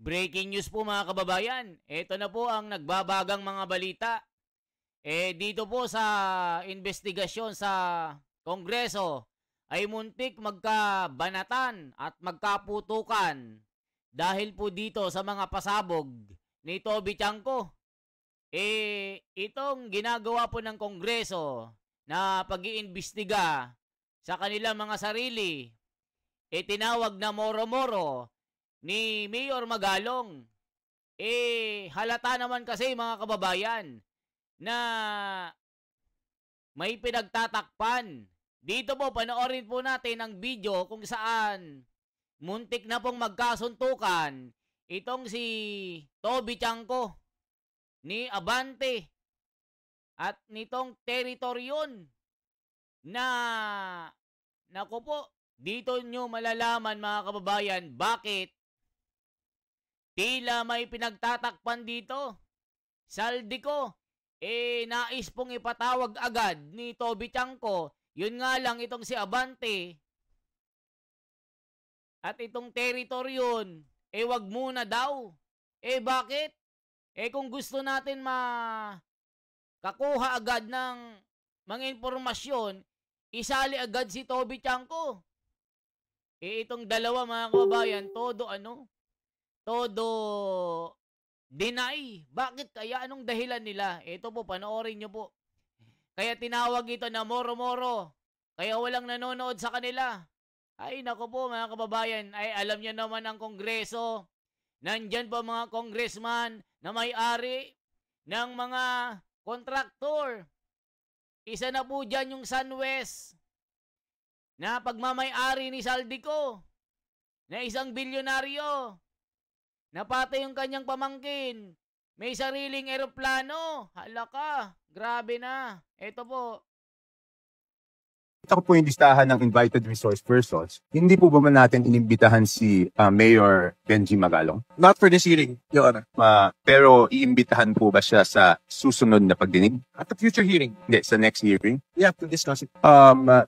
Breaking news po mga kababayan. Ito na po ang nagbabagang mga balita. Dito po sa investigasyon sa Kongreso ay muntik magkabanatan at magkaputukan dahil po dito sa mga pasabog ni Toby Chanco. Itong ginagawa po ng Kongreso na pag-iimbestiga sa kanilang mga sarili, tinawag na moro-moro ni Mayor Magalong. Halata naman kasi mga kababayan na may pinagtatakpan. Dito po, panoorin po natin ang video kung saan muntik na pong magkasuntukan itong si Toby Chanco ni Abante at nitong teritoryon na, naku po, dito nyo malalaman mga kababayan bakit tila may pinagtatakpan dito. Saldico, nais pong ipatawag agad ni Toby Chanco. Yun nga lang itong si Abante at itong teritoryon, wag muna daw. Bakit? Kung gusto natin makakuha agad ng mga impormasyon, isali agad si Toby Chanco. Itong dalawa mga kababayan, todo deny. Bakit kaya? Anong dahilan nila? Ito po, panoorin nyo po. Kaya tinawag ito na moro-moro. Kaya walang nanonood sa kanila. Ay, nako po mga kababayan. Alam nyo naman ang Kongreso. Nandyan po mga congressman na may-ari ng mga kontraktor. Isa na po dyan yung SunWest na pagmamay-ari ni Saldico na isang bilyonaryo. Napatay yung kanyang pamangkin. May sariling eroplano. Hala ka. Grabe na. Ito po. Ito po yung listahan ng invited resource persons. Hindi po ba natin inimbitahan si Mayor Benji Magalong? Not for this hearing, Your Honor. Pero iimbitahan po ba siya sa susunod na pagdinig? At the future hearing? Hindi, sa next hearing? We have to discuss it.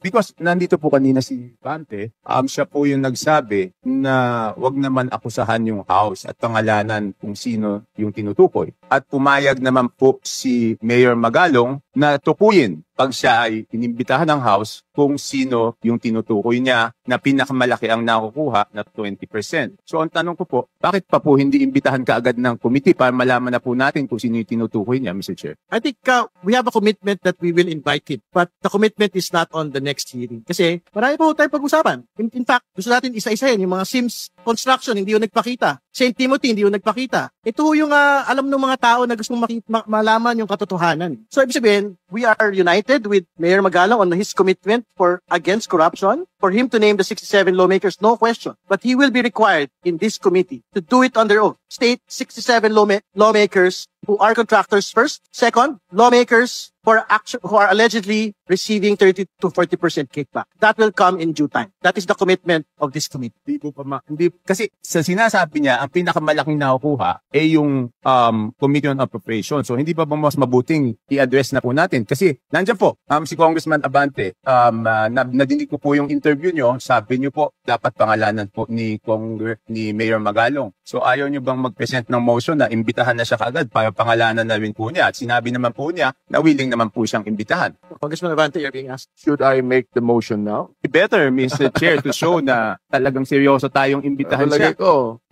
Because nandito po kanina si Bante, siya po yung nagsabi na wag naman akusahan yung House at pangalanan kung sino yung tinutukoy. At pumayag naman po si Mayor Magalong na tukuyin pag siya ay inimbitahan ng House kung sino yung tinutukoy niya na pinakamalaki ang nakukuha na 20%. So ang tanong ko po, bakit pa po hindi imbitahan kaagad ng committee para malaman na po natin kung sino yung tinutukoy niya, Mr. Chair? I think we have a commitment that we will invite him. But the commitment is not on the next hearing. Kasi marami po tayong pag-usapan. In fact, gusto natin isa-isahin yung mga Sims construction, hindi yung nagpakita. St. Timothy, hindi yung nagpakita. Ito yung alam ng mga tao na gustong malaman yung katotohanan. So ibig sabihin, we are united with Mayor Magalong on his commitment for against corruption, for him to name the 67 lawmakers, no question. But he will be required in this committee to do it on their own. State 67 lawmakers who are contractors first. Second, lawmakers who are allegedly receiving 30 to 40% kickback. That will come in due time. That is the commitment of this committee. Hindi, kasi sa sinasabi niya, ang pinakamalaking nakukuha ay yung Committee on Appropriation. So hindi pa ba mas mabuting i-address na po natin? Kasi nandiyan po, si Congressman Abante, nadinig ko po yung interview nyo, sabi nyo po, dapat pangalanan po ni Mayor Magalong. So ayaw nyo bang mag-present ng motion na imbitahan na siya kaagad para pangalanan na rin po niya? At sinabi naman po niya na willing naman po siyang imbitahan. Congressman Abante, you're being asked. Should I make the motion now? Better, Mr. Chair, to show na talagang seryoso tayong imbitahan siya.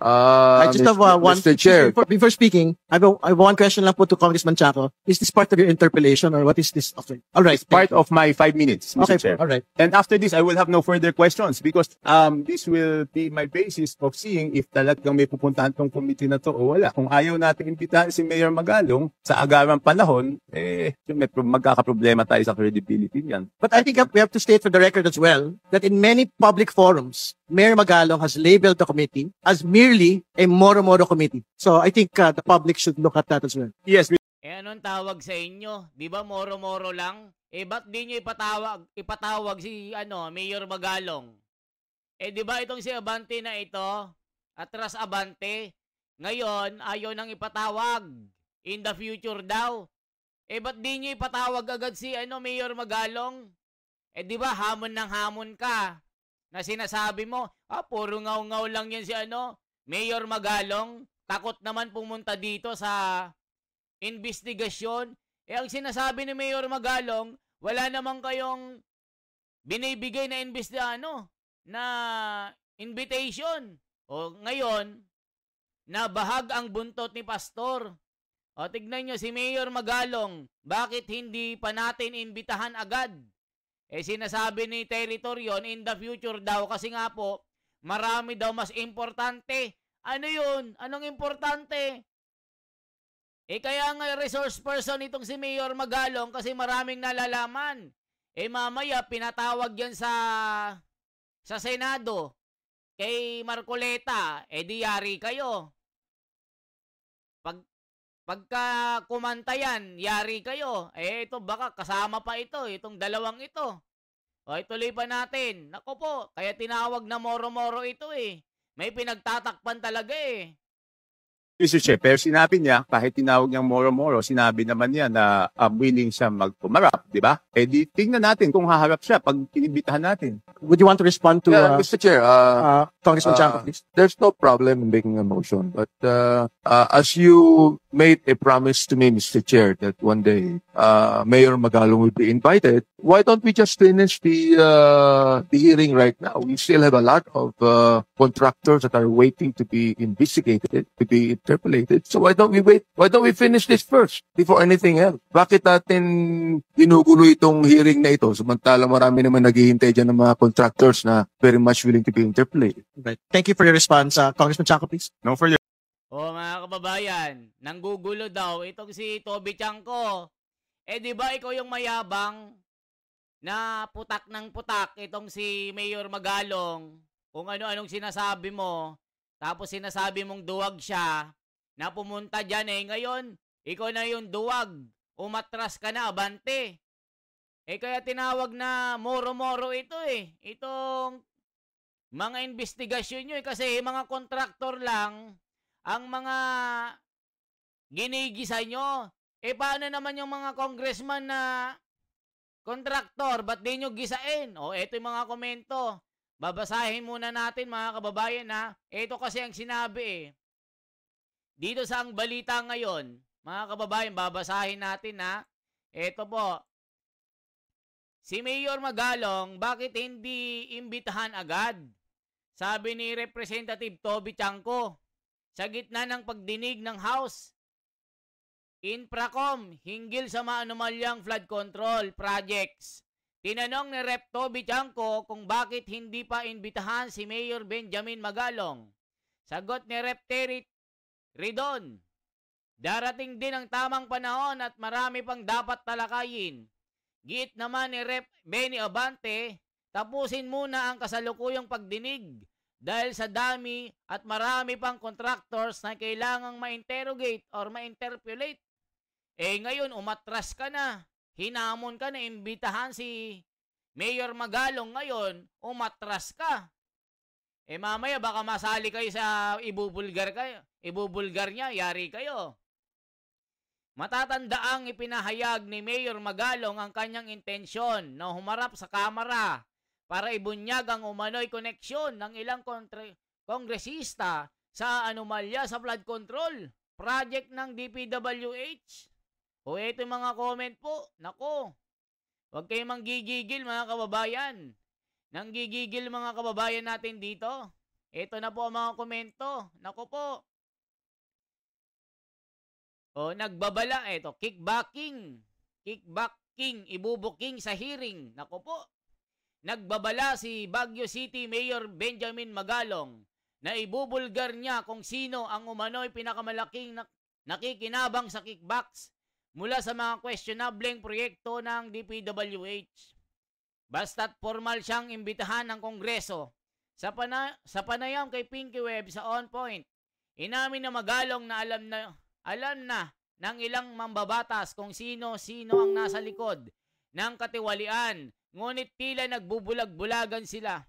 I just have one. Mr. Chair. Before speaking, I have one question lang po to Congressman Chanco. Is this part of your interpellation or what is this? Okay. All right. It's part of my 5 minutes, Mr. Okay, Chair. all right. And after this, I will have no further questions because this will be my basis of seeing if talagang may pupuntahan tong committee na to o wala. Kung ayaw natin imbitahan si Mayor Magalong sa agarang panahon, may magkakaproblema tayo sa credibility niyan. But I think we have to state for the record as well that in many public forums, Mayor Magalong has labeled the committee as merely a moro-moro committee. So I think the public should look at that as well. Yes. Anong tawag sa inyo? Di ba moro-moro lang? Ba't di nyo ipatawag si Mayor Magalong? Di ba itong si Abante na ito? Atras Abante. Ngayon, ayaw nang ipatawag. In the future daw. Ba't di nyo ipatawag agad si Mayor Magalong? Di ba hamon ng hamon ka? Na sinasabi mo, puro ngaw-ngaw lang yan si Mayor Magalong. takot naman pumunta dito sa investigasyon. Ang sinasabi ni Mayor Magalong, wala naman kayong binibigay na na invitation. O ngayon, nabahag ang buntot ni Pastor. O tignan nyo si Mayor Magalong, bakit hindi pa natin imbitahan agad? Sinasabi ni Territorion, in the future daw, kasi nga po, marami daw mas importante. Ano yun? Anong importante? Kaya nga resource person itong si Mayor Magalong kasi maraming nalalaman. Mamaya pinatawag yan sa Senado kay Marcoleta, di yari kayo. Pagka kumanta yan, yari kayo. Ito baka kasama pa itong dalawang ito. Ituloy pa natin. Nako po, kaya tinawag na moro-moro ito May pinagtatakpan talaga Mr. Chair, pero sinabi niya, kahit tinawag niyang moro-moro, sinabi naman niya na willing siya magpumarap, di ba? Di tingnan natin kung haharap siya pag inibitahan natin. Would you want to respond to Mr. Chair, Congressman Chanco, please? there's no problem in making a motion, but as you made a promise to me, Mr. Chair, that one day Mayor Magalong will be invited, why don't we just finish the hearing right now? We still have a lot of contractors that are waiting to be investigated, to be interpolated. So why don't we wait? Why don't we finish this first before anything else? Bakit natin ginugulo itong hearing na ito? Samantalang marami naman naghihintay dyan ng mga contractors na very much willing to be interpolated. Right. Thank you for your response. Congressman Chanco, please. No further. Mga kababayan, nanggugulo daw itong si Toby Chanco. Di ba ikaw yung mayabang na putak ng putak itong si Mayor Magalong kung ano-anong sinasabi mo, tapos sinasabi mong duwag siya na pumunta dyan ngayon, ikaw na yung duwag, umatras ka na, abante. Kaya tinawag na moro-moro ito itong mga investigasyon nyo kasi mga kontraktor lang ang mga ginigisa nyo. Paano naman yung mga congressman na kontraktor? Ba't di nyo gisain? Eto yung mga komento. Babasahin muna natin mga kababayan Ito kasi ang sinabi dito sa ang balita ngayon. Mga kababayan, babasahin natin Ito po. Si Mayor Magalong, bakit hindi imbitahan agad? Sabi ni Representative Toby Chanco sa gitna ng pagdinig ng House Infracom hinggil sa maanumalyang flood control projects. Tinanong ni Rep. Toby Chanco kung bakit hindi pa imbitahan si Mayor Benjamin Magalong. Sagot ni Rep. Terry Ridon, darating din ang tamang panahon at marami pang dapat talakayin. Giit naman ni Rep. Benny Abante, tapusin muna ang kasalukuyang pagdinig dahil sa dami at marami pang contractors na kailangang ma-interrogate or ma-interpolate. Ngayon umatras ka na. Hinamon ka na imbitahan si Mayor Magalong ngayon, umatras ka. Mamaya baka masali kayo sa ibubulgar niya, yari kayo. Matatandaang ipinahayag ni Mayor Magalong ang kanyang intensyon na humarap sa kamera para ibunyag ang umano'y koneksyon ng ilang kongresista sa anomalya sa flood control project ng DPWH. Ito yung mga comment po. Nako, huwag kayong manggigigil mga kababayan. Nanggigigil mga kababayan natin dito. Ito na po ang mga komento. Nako po. Nagbabala. Ito, kickbacking, ibubuking sa hearing. Nako po. Nagbabala si Baguio City Mayor Benjamin Magalong na ibubulgar niya kung sino ang umano'y pinakamalaking nakikinabang sa kickbacks mula sa mga questionableng proyekto ng DPWH. Basta't formal siyang imbitahan ng Kongreso. Sa panayam kay Pinky Web sa On Point, inamin na Magalong na alam na ng ilang mambabatas kung sino-sino ang nasa likod ng katiwalian, ngunit tila nagbubulag-bulagan sila.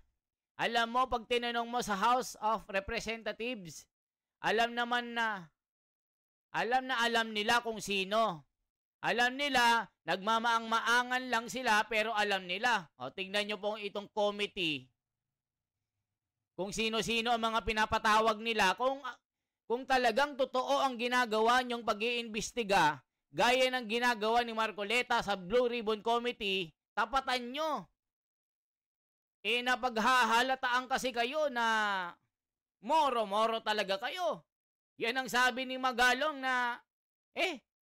Alam mo, pag tinanong mo sa House of Representatives, alam nila kung sino. Alam nila, nagmamaang-maangan lang sila pero alam nila. Tingnan nyo po itong committee. Kung sino-sino ang mga pinapatawag nila. Kung kung talagang totoo ang ginagawa niyong pag-iimbestiga, gaya ng ginagawa ni Marcoleta sa Blue Ribbon Committee, tapatan nyo. Napaghahalataan kasi kayo na moro-moro talaga kayo. Yan ang sabi ni Magalong na,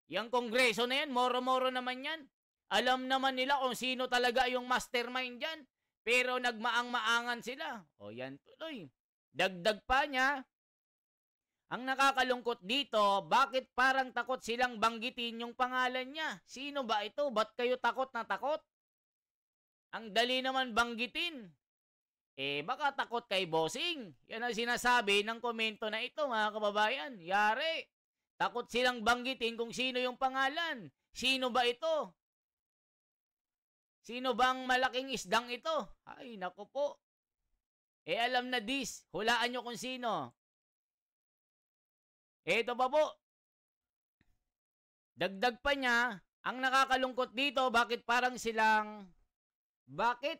yung kongreso na yan, moro-moro naman yan. Alam naman nila kung sino talaga yung mastermind dyan. Pero nagmaang-maangan sila. O yan tuloy. Dagdag pa niya, ang nakakalungkot dito, bakit parang takot silang banggitin yung pangalan niya? Sino ba ito? Ba't kayo takot na takot? Ang dali naman banggitin. Baka takot kay bossing. Yan ang sinasabi ng komento na ito, mga kababayan. Yari. Takot silang banggitin kung sino yung pangalan. Sino ba ito? Sino bang malaking isdang ito? Ay, naku po. Alam na this. Hulaan nyo kung sino. Ito pa po. Dagdag pa niya, ang nakakalungkot dito, bakit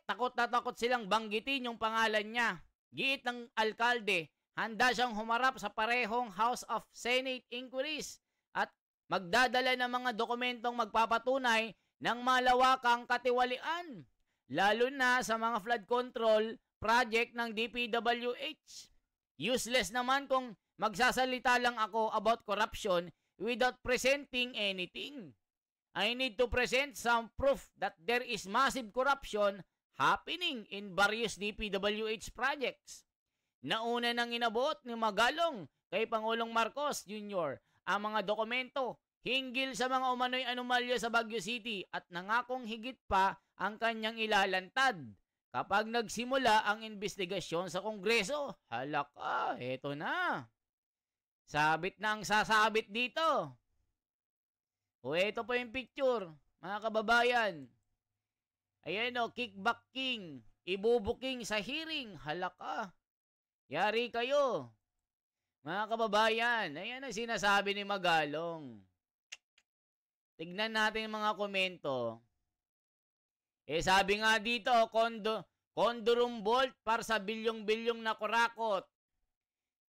takot na takot silang banggitin yung pangalan niya. Giit ng alkalde, handa siyang humarap sa parehong House of Senate inquiries at magdadala ng mga dokumentong magpapatunay ng malawakang katiwalian, lalo na sa mga flood control project ng DPWH. Useless naman kung magsasalita lang ako about corruption without presenting anything. I need to present some proof that there is massive corruption happening in various DPWH projects. Nauna nang inabot ni Magalong kay Pangulong Marcos Jr. ang mga dokumento hinggil sa mga umano'y anomalya sa Baguio City at nangakong higit pa ang kanyang ilalantad kapag nagsimula ang investigasyon sa Kongreso. Halaka, eto na. Sabit na ang sasabit dito. O eto po yung picture, mga kababayan. Ayan o, kickback king, ibubuking sa hearing. Halaka. Yari kayo. Mga kababayan, ayan ang sinasabi ni Magalong. Tignan natin yung mga komento. Sabi nga dito, Condorum Bolt para sa bilyong-bilyong na kurakot.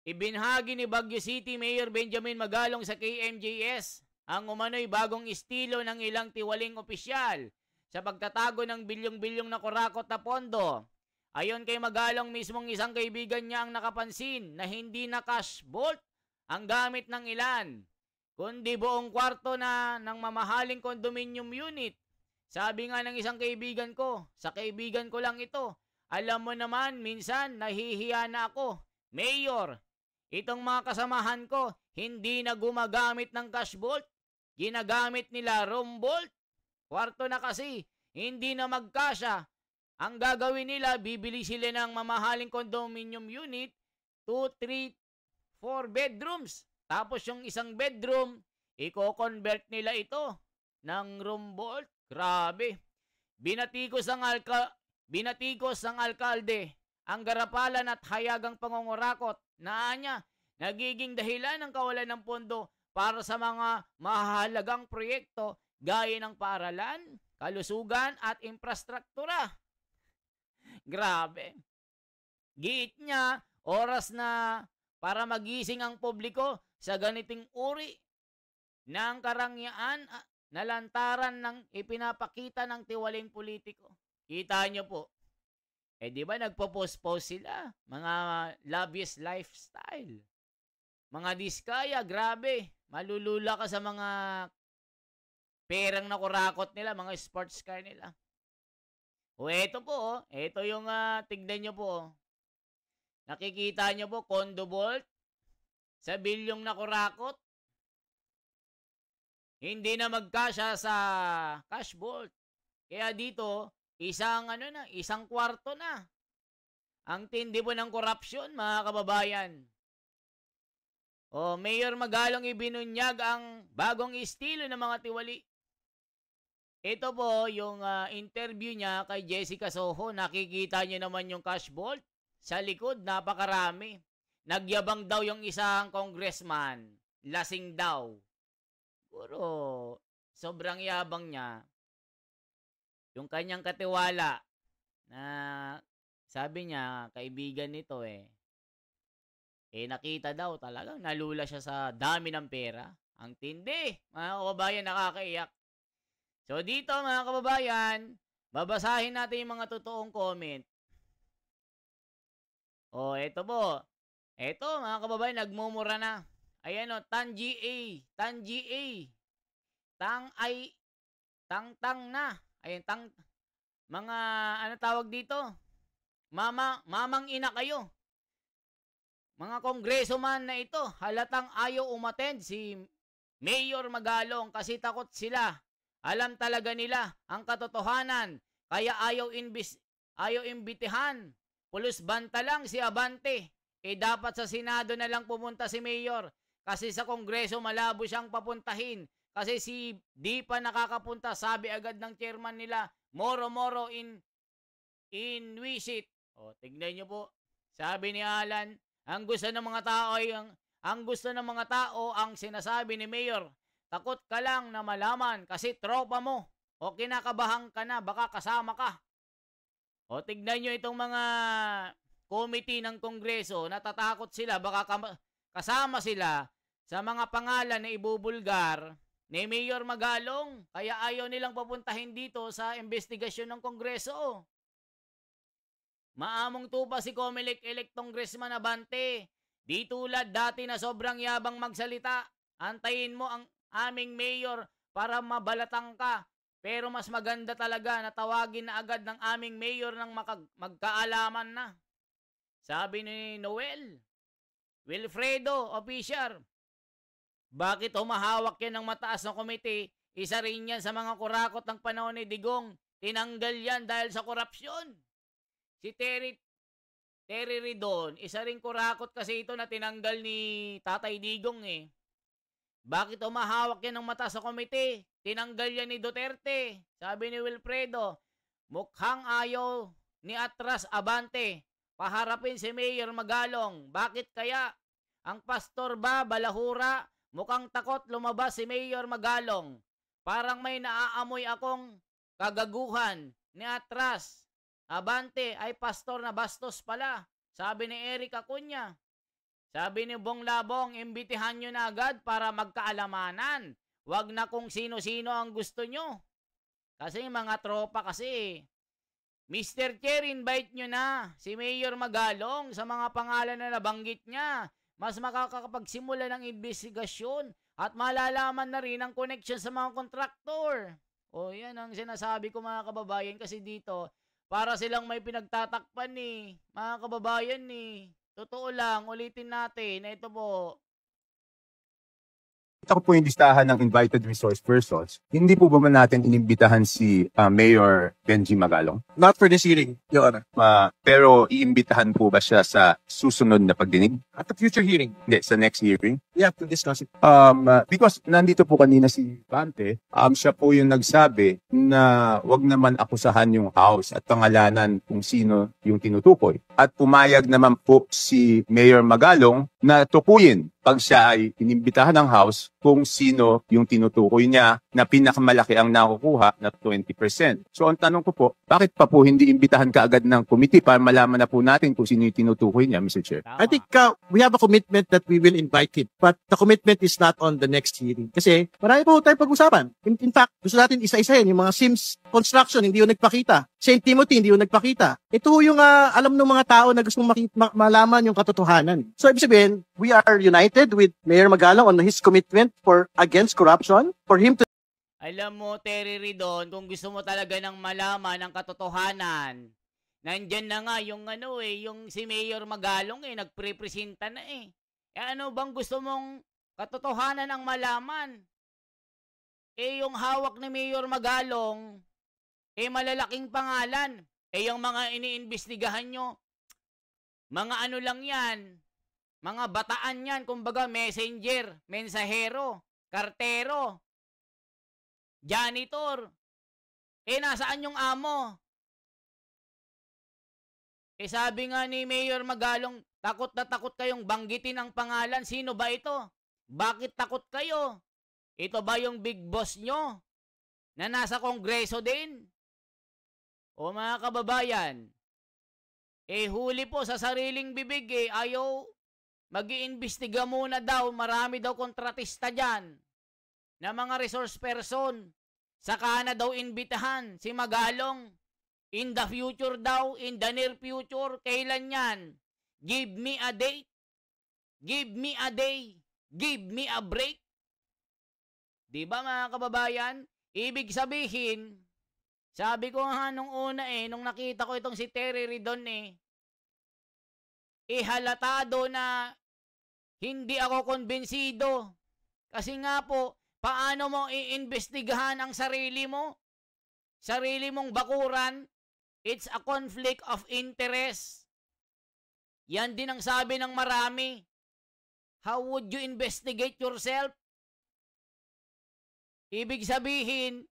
Ibinahagi ni Baguio City Mayor Benjamin Magalong sa KMJS ang umano'y bagong estilo ng ilang tiwaling opisyal sa pagtatago ng bilyong-bilyong na kurakot na pondo. Ayon kay Magalong, mismong isang kaibigan niya ang nakapansin na hindi na cash vault ang gamit ng ilan, kundi buong kwarto na ng mamahaling condominium unit. Sabi nga ng isang kaibigan ko, sa kaibigan ko lang ito, alam mo naman, minsan nahihiya na ako. Mayor, itong mga kasamahan ko, hindi na gumagamit ng cash vault. Ginagamit nila room vault. Kwarto na kasi, hindi na magkasya. Ang gagawin nila, bibili sila ng mamahaling condominium unit, 2, 3, 4 bedrooms. Tapos yung isang bedroom, i-convert nila ito ng room vault. Grabe. Binatikos ng alkalde ang garapalan at hayagang pangungurakot na anya nagiging dahilan ng kawalan ng pondo para sa mga mahalagang proyekto gaya ng paaralan, kalusugan at infrastruktura. Grabe. Giit niya, oras na para magising ang publiko sa ganiting uri ng karangyaan na lantaran ng ipinapakita ng tiwaling politiko. Kita nyo po. Di ba nagpo-post-post sila? Mga lobbyist lifestyle. Mga diskaya, grabe. Malulula ka sa mga perang na kurakot nila, mga sports car nila. O eto po, eto yung tignan nyo po. Nakikita nyo po, condo vault sa bilyong na kurakot. Hindi na magkasya sa cash vault. Kaya dito, isang kwarto na. Ang tindi po ng corruption, mga kababayan. Mayor Magalong ibinunyag ang bagong estilo ng mga tiwali. Ito po yung interview niya kay Jessica Soho. Nakikita niyo naman yung cash vault. Sa likod, napakarami. Nagyabang daw yung isang congressman. Lasing daw. Puro sobrang yabang niya. Yung kanyang katiwala na sabi niya, kaibigan nito nakita daw talagang nalula siya sa dami ng pera. Ang tindi, mga kababayan, nakakaiyak. So dito mga kababayan, babasahin natin yung mga totoong comment. Eto po. Eto mga kababayan, nagmumura na. Ayan Tanji A. Tanji A. Tang na. Ayan, mga ano tawag dito? Mamang ina kayo. Mga kongresoman na ito, halatang ayaw umattend si Mayor Magalong kasi takot sila. Alam talaga nila ang katotohanan, kaya ayaw imbitihan. Pulos banta lang si Abante. Dapat sa Senado na lang pumunta si Mayor kasi sa Kongreso malabo siyang papuntahin. Kasi si di pa nakakapunta, sabi agad ng chairman nila, moro in visit. Tignan niyo po. Sabi ni Alan, ang gusto ng mga tao ang sinasabi ni Mayor. Takot ka lang na malaman kasi tropa mo. Kinakabahan ka na, baka kasama ka. Tignan niyo itong mga committee ng Kongreso, natatakot sila, baka kasama sila sa mga pangalan na ibubulgar ni Mayor Magalong, kaya ayaw nilang papuntahin dito sa investigasyon ng Kongreso. Maamong tupa si Comelec-elect Congressman Abante. Di tulad dati na sobrang yabang magsalita. Antayin mo ang aming mayor para mabalatang ka. Pero mas maganda talaga na tawagin na agad ng aming mayor ng magkaalaman na. Sabi ni Noel. Wilfredo, official. Bakit humahawak yan ng mataas na komite? Isa rin yan sa mga kurakot ng panahon ni Digong. Tinanggal yan dahil sa korupsyon. Si Terry Ridon, isa rin kurakot kasi ito na tinanggal ni Tatay Digong eh. Bakit humahawak yan ng mataas na komite? Tinanggal yan ni Duterte. Sabi ni Wilfredo, mukhang ayaw ni Atras Abante paharapin si Mayor Magalong. Bakit kaya? Ang pastor ba balahura? Mukhang takot lumabas si Mayor Magalong. Parang may naaamoy akong kagaguhan ni Atras Abante ay pastor na bastos pala. Sabi ni Eric Acuña. Sabi ni Bong Labong, imbitihan nyo na agad para magkaalamanan. Wag na kung sino-sino ang gusto nyo. Kasi mga tropa kasi. Mr. Chair, invite nyo na si Mayor Magalong sa mga pangalan na nabanggit niya. Mas makakapagsimula ng investigasyon at malalaman na rin ang connection sa mga kontraktor. Yan ang sinasabi ko mga kababayan kasi dito, para silang may pinagtatakpan ni mga kababayan ni. Totoo lang, ulitin natin na ito po. Ito po yung listahan ng invited resource persons. Hindi po ba natin inimbitahan si Mayor Benji Magalong? Not for this hearing, Your Honor. Pero iimbitahan po ba siya sa susunod na pagdinig? At the future hearing, Hindi, sa next hearing? we have to discuss it. Because nandito po kanina si Bante, siya po yung nagsabi na wag naman akusahan yung House at pangalanan kung sino yung tinutukoy. At pumayag naman po si Mayor Magalong na tukuyin pag siya ay inimbitahan ng House kung sino yung tinutukoy niya na pinakamalaki ang nakukuha na 20%. So ang tanong ko po, bakit pa po hindi imbitahan kaagad ng committee para malaman na po natin kung sino yung tinutukoy niya, Mr. Chair? Tama. I think we have a commitment that we will invite him. But the commitment is not on the next hearing. Kasi marami po tayong pag-usapan. In fact, gusto natin isa-isahin yung mga Sims construction, hindi yung nagpakita. St. Timothy, hindi yung nagpakita. Ito yung alam ng mga tao na gustong malaman yung katotohanan. So ibig sabihin, we are united with Mayor Magalong on his commitment for against corruption, for him to... Alam mo, Terry Ridon, kung gusto mo talaga ng malaman ang katotohanan, nandyan na nga yung yung si Mayor Magalong nagprepresenta na ano bang gusto mong katotohanan ang malaman? Yung hawak ni Mayor Magalong, malalaking pangalan. Yung mga iniimbestigahan nyo, mga ano lang yan, mga bataan yan, kumbaga messenger, mensahero, kartero, janitor. Nasaan yung amo? Sabi nga ni Mayor Magalong, takot na takot kayong banggitin ang pangalan. Sino ba ito? Bakit takot kayo? Ito ba yung big boss nyo na nasa kongreso din? O mga kababayan, huli po sa sariling bibig ayaw mag-iimbestiga muna daw, marami daw kontratista dyan na mga resource person. Saka na daw imbitahan si Magalong. In the future daw, in the near future, kailan yan? Give me a date. Give me a day. Give me a break. Diba mga kababayan? Ibig sabihin, sabi ko nga nung una nung nakita ko itong si Terry Ridon halatado na hindi ako konbensido. Kasi nga po, paano mo iimbestigahan ang sarili mo? Sarili mong bakuran? It's a conflict of interest. Yan din ang sabi ng marami. How would you investigate yourself? Ibig sabihin,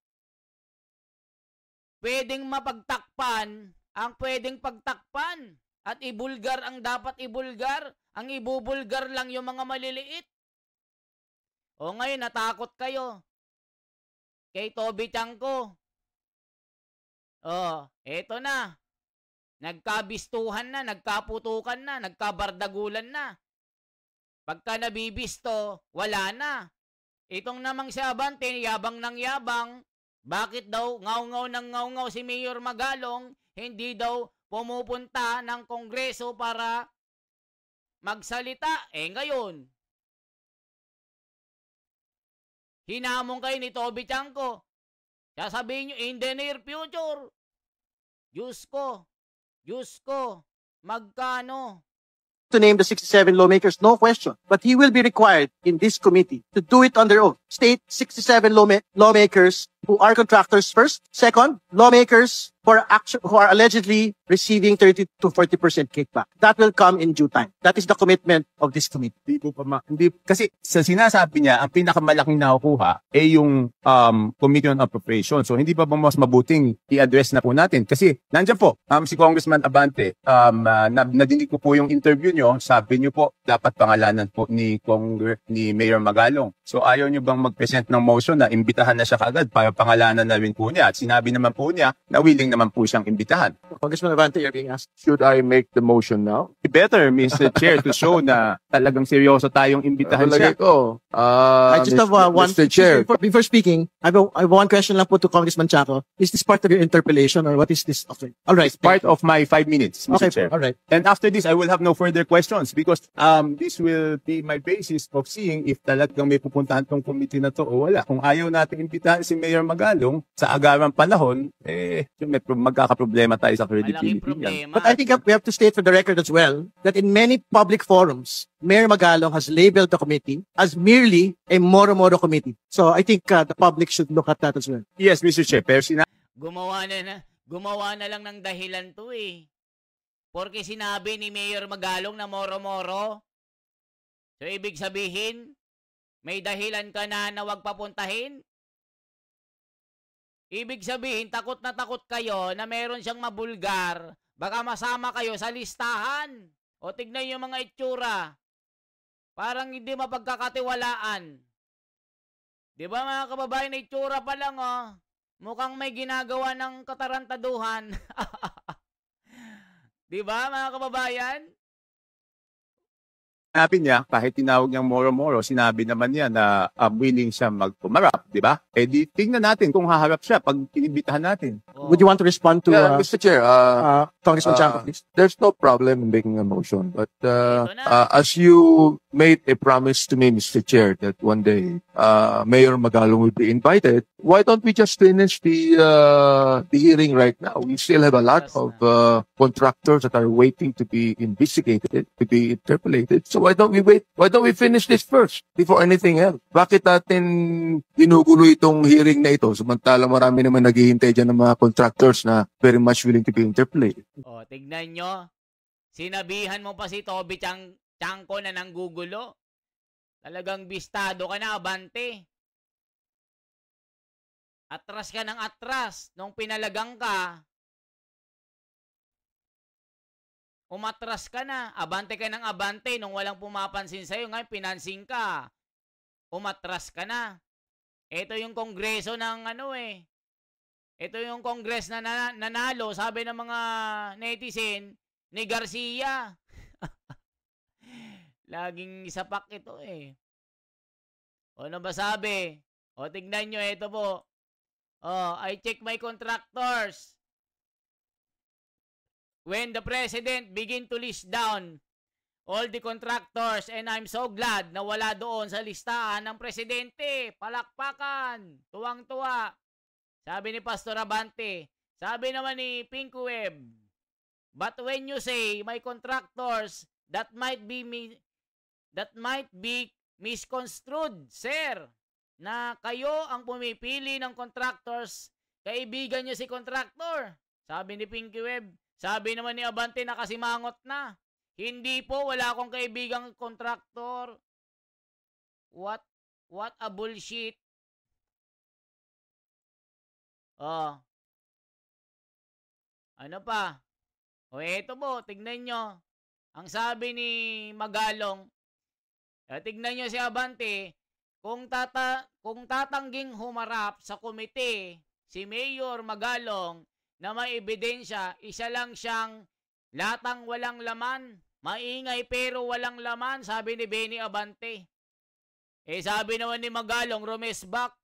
pwedeng mapagtakpan ang pwedeng pagtakpan at ibulgar ang dapat ibulgar. Ang ibubulgar lang yung mga maliliit. O ngayon, natakot kayo kay Toby Chanko. Eto na. Nagkabistuhan na, nagkaputukan na, nagkabardagulan na. Pagka nabibisto, wala na. Itong namang si Abante, yabang ng yabang. Bakit daw ngaw-ngaw ng ngaw-ngaw si Mayor Magalong, hindi daw pumupunta ng Kongreso para magsalita? Ngayon, hinamon kayo ni Toby Chanko. Sasabihin nyo, in the near future, Diyos ko, magkano? To name the 67 lawmakers, no question. But he will be required in this committee to do it on their own. State 67 lawmakers who are contractors first. Second, lawmakers who are allegedly receiving 30 to 40% kickback. That will come in due time. That is the commitment of this committee. Hindi kasi sa sinasabi niya, ang pinakamalaking nakukuha ay yung Committee on Appropriation. So hindi ba mas mabuting i-address na po natin? Kasi nandiyan po, si Congressman Abante, nadinig ko po yung interview nyo, sabi nyo po, dapat pangalanan po ni Mayor Magalong. So ayaw nyo bang mag-present ng motion na imbitahan na siya kagad para pangalanan na rin po niya? At sinabi naman po niya na willing naman po siyang imbitahan. Congressman Abante, you're being asked. Should I make the motion now? Better, Mr. Chair, to show na talagang seryoso tayong imbitahan siya. I just have one. Mr. Chair. Before speaking, I have one question lang po to Congressman Chaco. Is this part of your interpellation or what is this? Okay. All right. It's part of my 5 minutes, Mr. Okay. Chair. All right. And after this, I will have no further questions because this will be my basis of seeing if talagang may pupuntahan tong committee na to o wala. Kung ayaw natin imbitahan si Mayor Magalong sa agarang panahon, magkakaproblema tayo sa credibility niya. But I think we have to state for the record as well that in many public forums, Mayor Magalong has labeled the committee as merely a moro-moro committee. So I think the public should look at that as well. Yes, Mr. Chair. Pero gumawa na lang ng dahilan to Porque sinabi ni Mayor Magalong na moro-moro. So ibig sabihin, may dahilan ka na wag papuntahin? Ibig sabihin, takot na takot kayo na meron siyang mabulgar. Baka masama kayo sa listahan. O tignan yung mga itsura. Parang hindi mapagkakatiwalaan. Di ba mga kababayan, na itsura pa lang mukhang may ginagawa ng katarantaduhan. Di ba mga kababayan? Sinabi niya, kahit tinawag niyang moro-moro, sinabi naman niya na willing siya magpumarap, di ba? Di tingnan natin kung haharap siya pag inibitahan natin. Would you want to respond to Mr. Chair, Congressman Chaco, please? there's no problem in making a motion. But as you made a promise to me, Mr. Chair, that one day Mayor Magalong will be invited, why don't we just finish the hearing right now? We still have a lot of contractors that are waiting to be investigated, to be interpolated. So why don't we wait? Why don't we finish this first before anything else? Bakit natin ginugulo itong hearing na ito? Samantalang marami naman naghihintay dyan ng mga contractors na very much willing to be interpolated. Tignan nyo. Sinabihan mo pa si Toby Chanko na nanggugulo. Talagang bistado ka na, Abante. Atras ka ng atras. Nung pinalagang ka, umatras ka na. Abante ka ng abante nung walang pumapansin sa'yo. Ngayon, pinansin ka. Umatras ka na. Ito yung kongreso ng Ito yung kongres na nanalo, sabi ng mga netizen, ni Garcia. Laging isapak ito eh. O ano ba sabi? O tignan nyo, ito po. I check my contractors. When the president begin to list down all the contractors, and I'm so glad na wala doon sa listahan ng presidente. Palakpakan. Tuwang-tuwa. Sabi ni Pastor Abante. Sabi naman ni Pink Web, but when you say my contractors, that might be misconstrued, sir, na kayo ang pumipili ng contractors, kaibigan nyo si contractor. Sabi ni Pinky Web. Sabi naman ni Abante, nakasimangot na. Hindi po, wala akong kaibigang contractor. What a bullshit. Ano pa? Eto po, tignan nyo. Ang sabi ni Magalong, tignan nyo si Abante, kung tatangging humarap sa komite si Mayor Magalong na may ebidensya, isa lang siyang latang walang laman, maingay pero walang laman, sabi ni Benny Abante. Sabi naman ni Magalong, rumesbak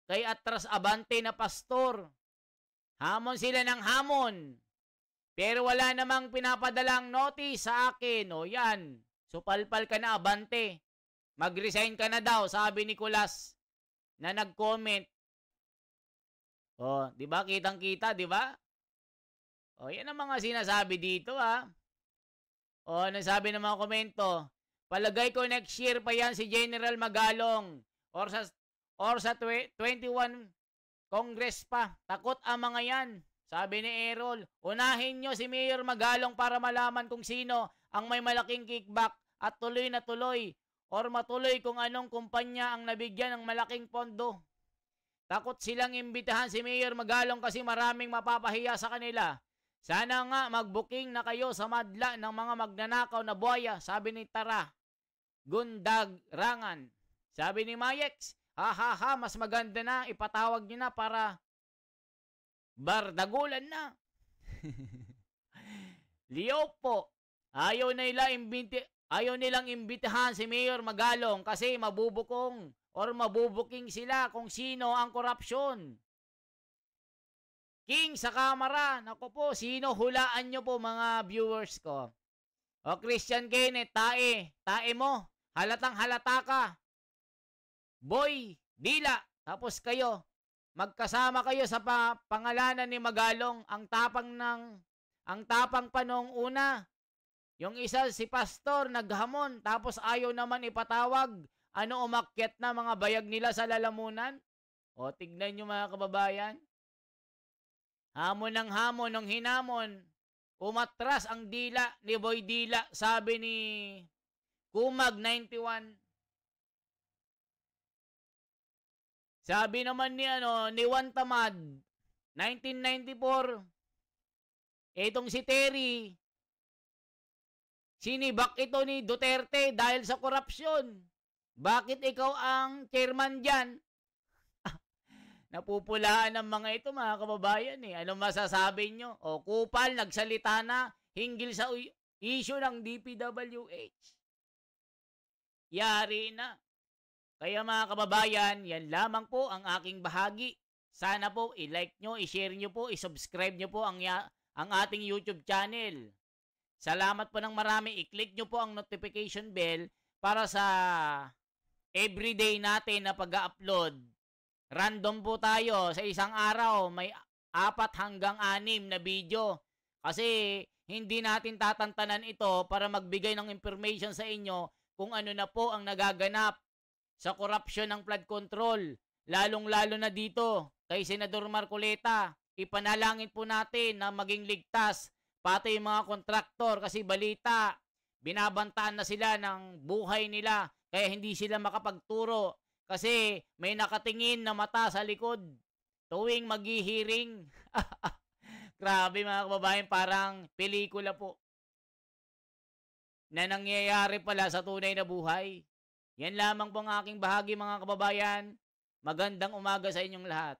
kay Atras Abante na pastor. Hamon sila ng hamon. Pero wala namang pinapadalang notice sa akin. O yan, supalpal ka na Abante. Mag-resign ka na daw, sabi ni Kulas na nag-comment. Di ba? Kitang-kita, di ba? Yan ang mga sinasabi dito, ha? Ano sabi ng mga komento? Palagay ko next year pa yan si General Magalong or sa 21 Congress pa. Takot ang mga yan. Sabi ni Errol, unahin nyo si Mayor Magalong para malaman kung sino ang may malaking kickback at tuloy na tuloy or matuloy kung anong kumpanya ang nabigyan ng malaking pondo. Takot silang imbitahan si Mayor Magalong kasi maraming mapapahiya sa kanila. Sana nga mag-booking na kayo sa madla ng mga magnanakaw na buhaya, sabi ni Tara Gundag Rangan. Sabi ni Mayex, mas maganda na, ipatawag nyo na para bardagulan na. Leo po, ayaw nilang imbitahan si Mayor Magalong kasi mabubukong or mabubuking sila kung sino ang korupsyon. King sa kamera, naku po, sino hulaan nyo po mga viewers ko? Christian Kenneth, tae mo, halatang halata ka. Boy, Dila, tapos kayo, magkasama kayo sa pangalanan ni Magalong, ang tapang pa noong una. Yung isa si pastor naghamon, tapos ayaw naman ipatawag. Umakyat na mga bayag nila sa lalamunan? Tignan nyo mga kababayan. Hamon ng hamon, ng hinamon. Umatras ang dila ni Boy Dila, sabi ni Kumag 91. Sabi naman ni Juan Tamad, 1994, itong si Terry, sinibak ito ni Duterte dahil sa korupsyon. Bakit ikaw ang chairman dyan? Napupulaan ng mga ito, mga kababayan. Anong masasabi nyo? Kupal, nagsalita na hinggil sa issue ng DPWH. Yari na. Kaya mga kababayan, yan lamang po ang aking bahagi. Sana po i-like nyo, i-share nyo po, i-subscribe nyo po ang ating YouTube channel. Salamat po ng marami. I-click nyo po ang notification bell para sa everyday natin na pag-upload. Random po tayo. Sa isang araw, may 4 hanggang 6 na video. Kasi hindi natin tatantanan ito para magbigay ng information sa inyo kung ano na po ang nagaganap sa korupsyon ng flood control. Lalong-lalo na dito kay Senador Marcoleta. Ipanalangin po natin na maging ligtas pati yung mga kontraktor kasi balita, binabantaan na sila ng buhay nila kaya hindi sila makapagturo kasi may nakatingin na mata sa likod tuwing maghihiring. Grabe mga kababayan, parang pelikula po na nangyayari pala sa tunay na buhay. Yan lamang po ang aking bahagi mga kababayan. Magandang umaga sa inyong lahat.